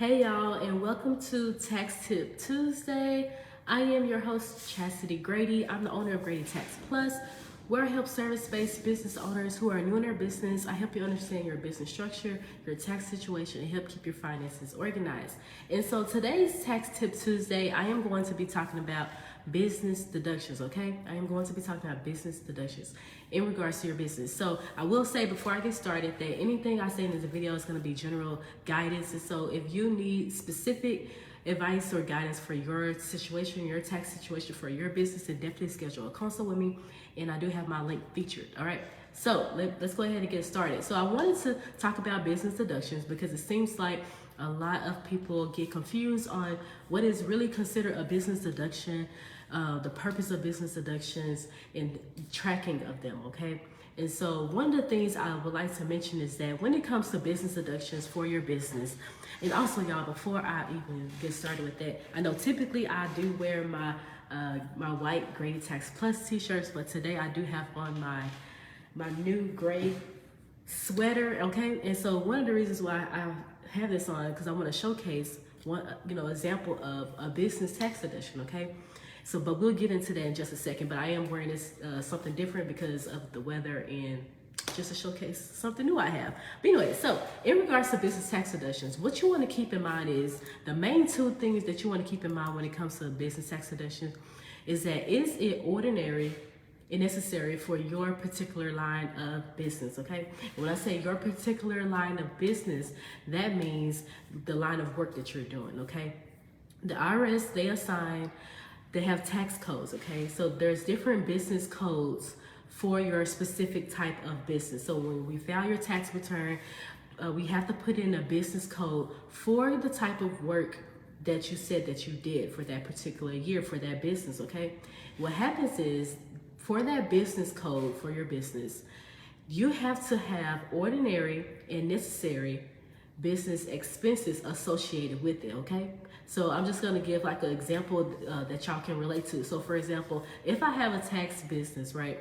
Hey y'all, and welcome to Tax Tip Tuesday. I am your host, Chastity Grady. I'm the owner of Grady Tax Plus, where I help service-based business owners who are new in their business. I help you understand your business structure, your tax situation, and help keep your finances organized. And so today's Tax Tip Tuesday, I am going to be talking about business deductions, okay? I am going to be talking about business deductions in regards to your business. So I will say before I get started that anything I say in this video is going to be general guidance. And so if you need specific advice or guidance for your situation, your tax situation for your business, then definitely schedule a consult with me. And I do have my link featured, all right? So let's go ahead and get started. So I wanted to talk about business deductions because it seems like a lot of people get confused on what is really considered a business deduction, the purpose of business deductions, and tracking of them, okay? And so one of the things I would like to mention is that when it comes to business deductions for your business, and also y'all, before I even get started with that, I know typically I do wear my white Grady Tax Plus t-shirts, but today I do have on my new gray sweater, okay? And so one of the reasons why I have this on because I want to showcase one, example of a business tax deduction, okay? So, but we'll get into that in just a second. But I am wearing this something different because of the weather and just to showcase something new I have. But anyway, so in regards to business tax deductions, what you want to keep in mind is the main two things that you want to keep in mind when it comes to business tax deductions is that is it ordinary and necessary for your particular line of business, okay? When I say your particular line of business, that means the line of work that you're doing, okay? The IRS, they have tax codes, okay? So there's different business codes for your specific type of business. So when we file your tax return, we have to put in a business code for the type of work that you said that you did for that particular year for that business, okay? What happens is, for that business code for your business, you have to have ordinary and necessary business expenses associated with it, okay? So I'm just gonna give like an example that y'all can relate to. So for example, if I have a tax business, right?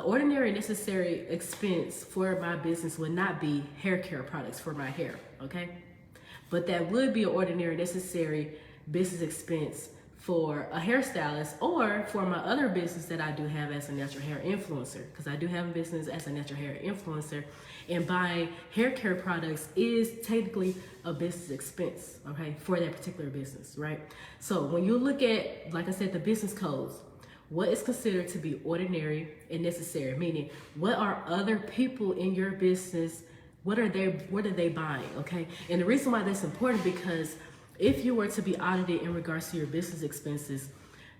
Ordinary and necessary expense for my business would not be hair care products for my hair, okay? But that would be an ordinary necessary business expense for a hairstylist or for my other business that I do have as a natural hair influencer, because I do have a business as a natural hair influencer, and buying hair care products is technically a business expense, okay, for that particular business, right? So when you look at, like I said, the business codes, what is considered to be ordinary and necessary, meaning what are other people in your business, what are they buying, okay? And the reason why that's important because if you were to be audited in regards to your business expenses,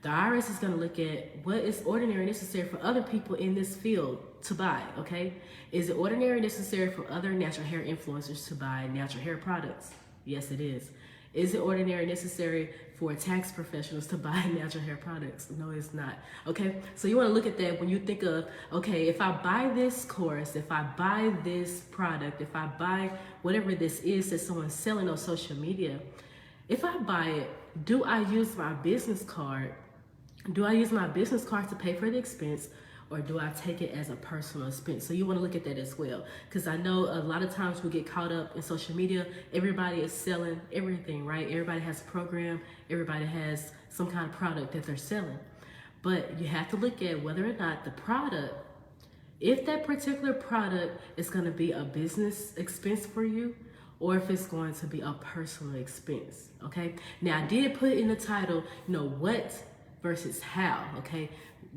the IRS is going to look at what is ordinary and necessary for other people in this field to buy, okay? Is it ordinary and necessary for other natural hair influencers to buy natural hair products? Yes, it is. Is it ordinary and necessary for tax professionals to buy natural hair products? No, it's not, okay? So you want to look at that when you think of, okay, if I buy this course, if I buy this product, if I buy whatever this is that someone's selling on social media, if I buy it, do I use my business card? Do I use my business card to pay for the expense, or do I take it as a personal expense? So you want to look at that as well, because I know a lot of times we get caught up in social media. Everybody is selling everything, right? Everybody has a program. Everybody has some kind of product that they're selling. But you have to look at whether or not the product, if that particular product is going to be a business expense for you, or if it's going to be a personal expense, okay? Now I did put in the title, what versus how, okay?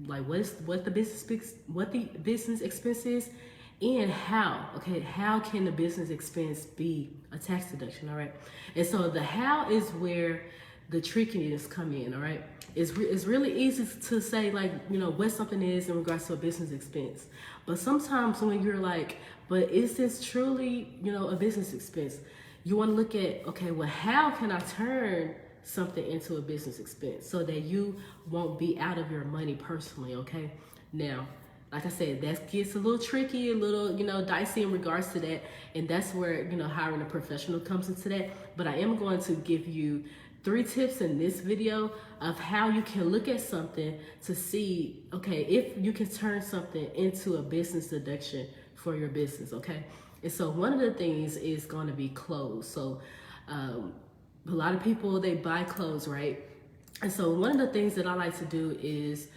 Like what the business expense is and how, okay? How can the business expense be a tax deduction, all right? And so the how is where the trickiness come in, all right? It's really easy to say what something is in regards to a business expense. But sometimes when you're like, but is this truly, a business expense? You want to look at, okay, well, how can I turn something into a business expense so that you won't be out of your money personally, okay? Now, like I said, that gets a little tricky, a little, dicey in regards to that. And that's where, hiring a professional comes into that. But I am going to give you 3 tips in this video of how you can look at something to see, okay, if you can turn something into a business deduction for your business, okay? And so one of the things is going to be clothes. So A lot of people, they buy clothes, right? And so one of the things that I like to do is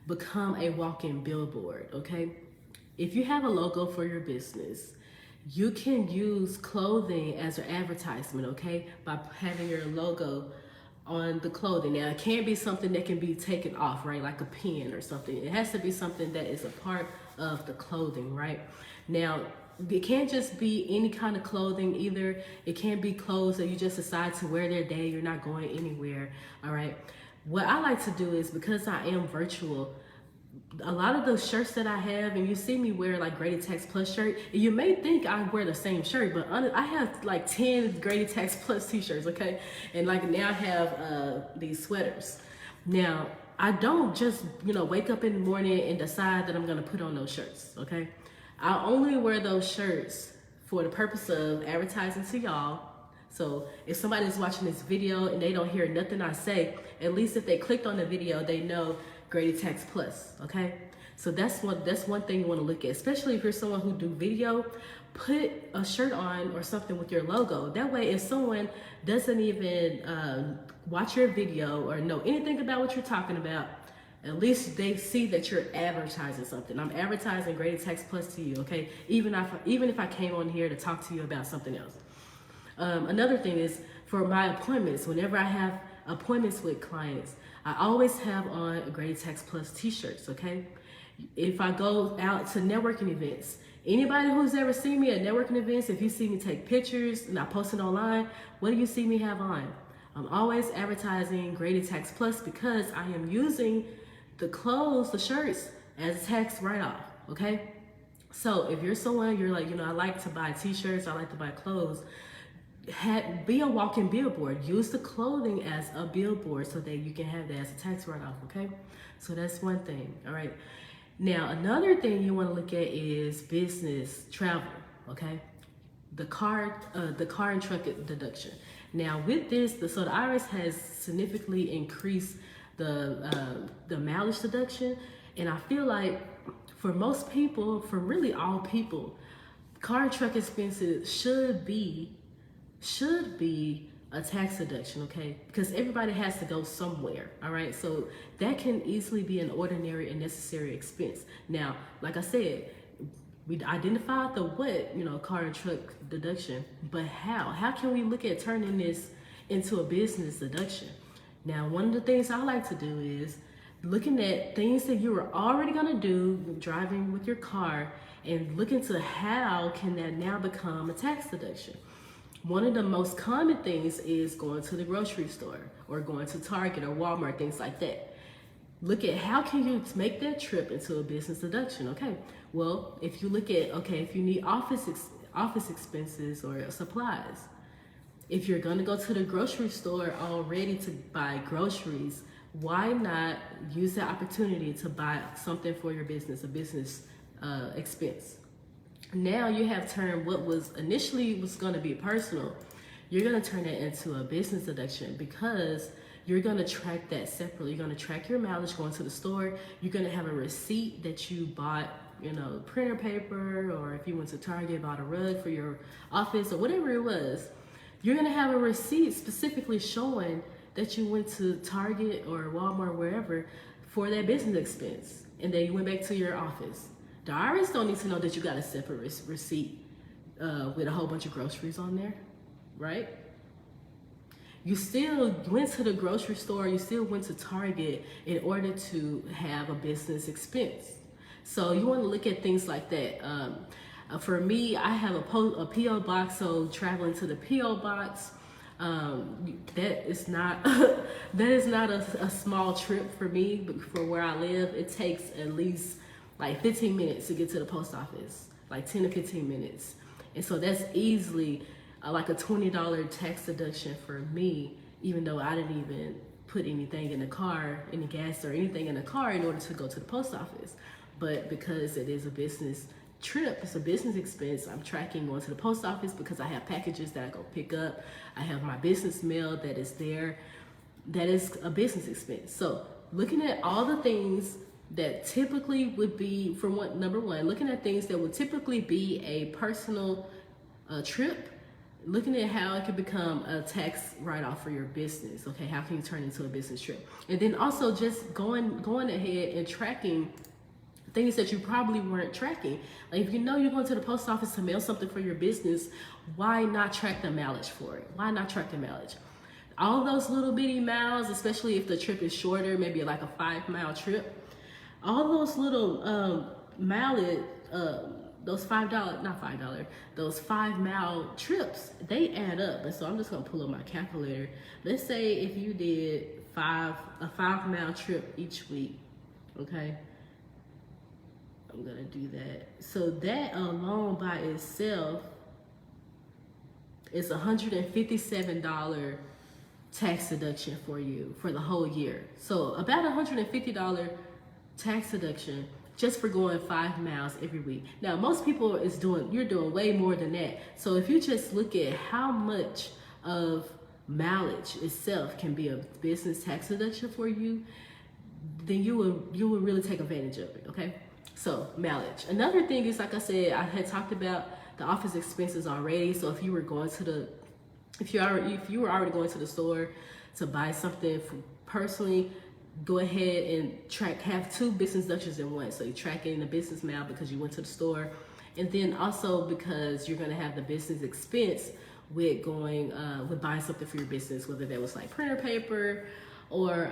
become a walk-in billboard, okay? If you have a logo for your business, you can use clothing as an advertisement, okay? By having your logo on the clothing. Now, it can't be something that can be taken off, right? Like a pin or something. It has to be something that is a part of the clothing, right? Now, it can't just be any kind of clothing either. It can't be clothes that you just decide to wear that day. You're not going anywhere, all right? What I like to do is, because I am virtual, a lot of the shirts that I have, and you see me wear like Grady Tax Plus shirt, you may think I wear the same shirt, but I have like 10 Grady Tax Plus t-shirts, okay? And like now I have these sweaters. Now, I don't just, wake up in the morning and decide that I'm gonna put on those shirts, okay? I only wear those shirts for the purpose of advertising to y'all. So if somebody's watching this video and they don't hear nothing I say, at least if they clicked on the video, they know Grady Tax Plus, okay? So that's one thing you want to look at, especially if you're someone who do video. Put a shirt on or something with your logo. That way, if someone doesn't even watch your video or know anything about what you're talking about, at least they see that you're advertising something. I'm advertising Grady Tax Plus to you, okay? Even if I came on here to talk to you about something else. Another thing is, for my appointments, whenever I have appointments with clients, I always have on a Grady Tax Plus t-shirts, okay? If I go out to networking events, anybody who's ever seen me at networking events, if you see me take pictures and I post it online, what do you see me have on? I'm always advertising Grady Tax Plus because I am using the clothes, the shirts, as a tax write-off, okay? So if you're someone, you're like, I like to buy t-shirts, I like to buy clothes, be a walking billboard. Use the clothing as a billboard so that you can have that as a tax write-off, okay? So that's one thing, all right? Now, another thing you want to look at is business travel, okay? The car and truck deduction. Now, with this, so the IRS has significantly increased the mileage deduction, and I feel like for most people, for really all people, car and truck expenses should be a tax deduction, okay? Because everybody has to go somewhere, all right? So that can easily be an ordinary and necessary expense. Now, like I said, we identified the what, car and truck deduction, but how? How can we look at turning this into a business deduction? Now, one of the things I like to do is looking at things that you were already gonna do, driving with your car, and look into how can that now become a tax deduction. One of the most common things is going to the grocery store or going to Target or Walmart, things like that. Look at how can you make that trip into a business deduction, okay? Well, if you look at, if you need office expenses or supplies, if you're gonna go to the grocery store already to buy groceries, why not use the opportunity to buy something for your business, a business expense? Now you have turned what was initially going to be personal, you're going to turn it into a business deduction because you're going to track that separately. You're going to track your mileage going to the store. You're going to have a receipt that you bought, printer paper, or if you went to Target, bought a rug for your office or whatever it was. You're going to have a receipt specifically showing that you went to Target or Walmart, wherever, for that business expense. And then you went back to your office. The IRS don't need to know that you got a separate receipt with a whole bunch of groceries on there, right? You still went to the grocery store, you still went to Target in order to have a business expense. So you want to look at things like that. For me, I have a P.O. box, so traveling to the P.O. box, that is not a small trip for me, but for where I live, it takes at least like 15 minutes to get to the post office, like 10 to 15 minutes. And so that's easily like a $20 tax deduction for me, even though I didn't even put anything in the car, any gas or anything in the car in order to go to the post office. But because it is a business trip, it's a business expense, I'm tracking going to the post office because I have packages that I go pick up. I have my business mail that is there. That is a business expense. So looking at all the things that typically would be, number one, looking at things that would typically be a personal trip, looking at how it can become a tax write-off for your business. Okay, how can you turn it into a business trip? And then also just going ahead and tracking things that you probably weren't tracking. Like if you know you're going to the post office to mail something for your business, why not track the mileage for it? Why not track the mileage? All those little bitty miles, especially if the trip is shorter, maybe like a 5-mile trip, all those little mileage, those those 5-mile trips, they add up. And so I'm just gonna pull up my calculator. Let's say if you did a 5-mile trip each week, okay? I'm gonna do that. So that alone by itself is $157 tax deduction for you for the whole year. So about $150 tax deduction just for going 5 miles every week. Now, most people you're doing way more than that. So if you just look at how much of mileage itself can be a business tax deduction for you, then you will really take advantage of it, okay? So mileage. Another thing is, like I said, I had talked about the office expenses already. So if you were going to if you were already going to the store to buy something personally, go ahead and have 2 business deductions in one. So you're tracking the business mile because you went to the store, and then also because you're going to have the business expense with going with buying something for your business, whether that was like printer paper or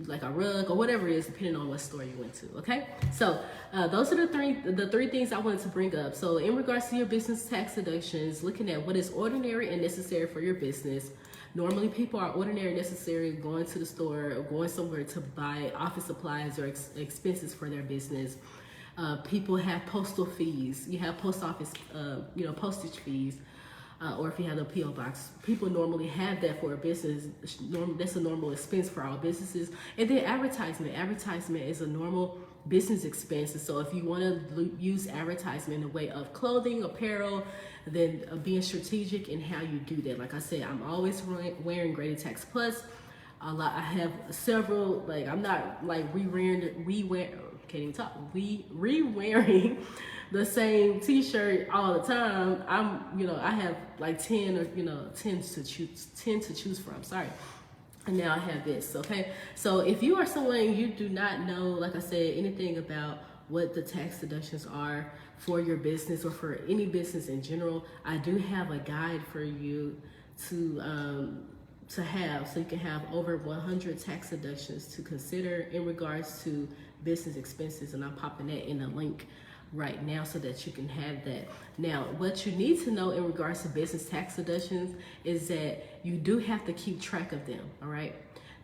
like a rug or whatever it is, depending on what store you went to. Okay, so those are the three things I wanted to bring up. So in regards to your business tax deductions, looking at what is ordinary and necessary for your business. Normally people are ordinary and necessary going to the store or going somewhere to buy office supplies or expenses for their business. People have postal fees. You have post office, postage fees. Or if you have a P.O. box, people normally have that for a business. That's a normal expense for all businesses. And then advertisement. Advertisement is a normal business expense. And so if you want to use advertisement in a way of clothing, apparel, then being strategic in how you do that. Like I said, I'm always wearing Grady Tax Plus. I have several, like I'm not like re-wearing the same t-shirt all the time. I have like 10 to choose from. Sorry. And now I have this, okay? So if you are someone you do not know, like I said, anything about what the tax deductions are for your business or for any business in general, I do have a guide for you to have, so you can have over 100 tax deductions to consider in regards to business expenses. And I'm popping that in a link right now so that you can have that. Now, what you need to know in regards to business tax deductions is that you do have to keep track of them, all right?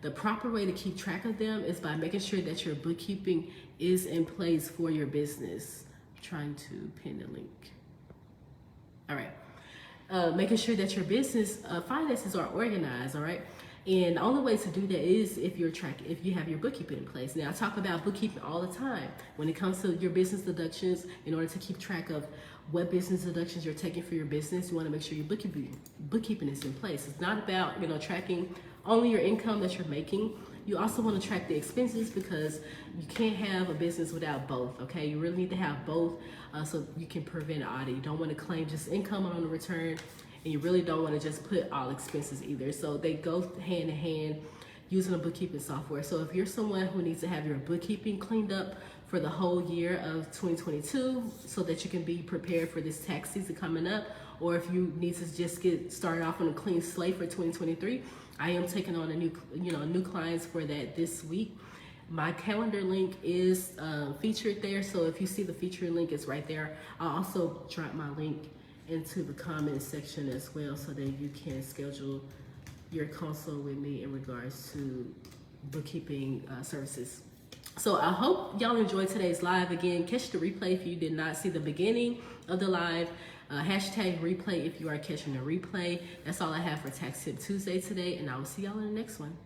The proper way to keep track of them is by making sure that your bookkeeping is in place for your business. I'm trying to pin the link. All right. Making sure that your business finances are organized, all right? And the only way to do that is if you have your bookkeeping in place. Now, I talk about bookkeeping all the time. When it comes to your business deductions, in order to keep track of what business deductions you're taking for your business, you want to make sure your bookkeeping is in place. It's not about, tracking only your income that you're making. You also want to track the expenses because you can't have a business without both, okay? You really need to have both so you can prevent an audit. You don't want to claim just income on the return, and you really don't want to just put all expenses either. So they go hand in hand using a bookkeeping software. So if you're someone who needs to have your bookkeeping cleaned up for the whole year of 2022 so that you can be prepared for this tax season coming up, or if you need to just get started off on a clean slate for 2023, I am taking on new clients for that this week. My calendar link is featured there. So if you see the featured link, it's right there. I'll also drop my link into the comment section as well so that you can schedule your consult with me in regards to bookkeeping services. So I hope y'all enjoyed today's live. Again, catch the replay if you did not see the beginning of the live. Hashtag replay if you are catching the replay. That's all I have for Tax Tip Tuesday today, and I will see y'all in the next one.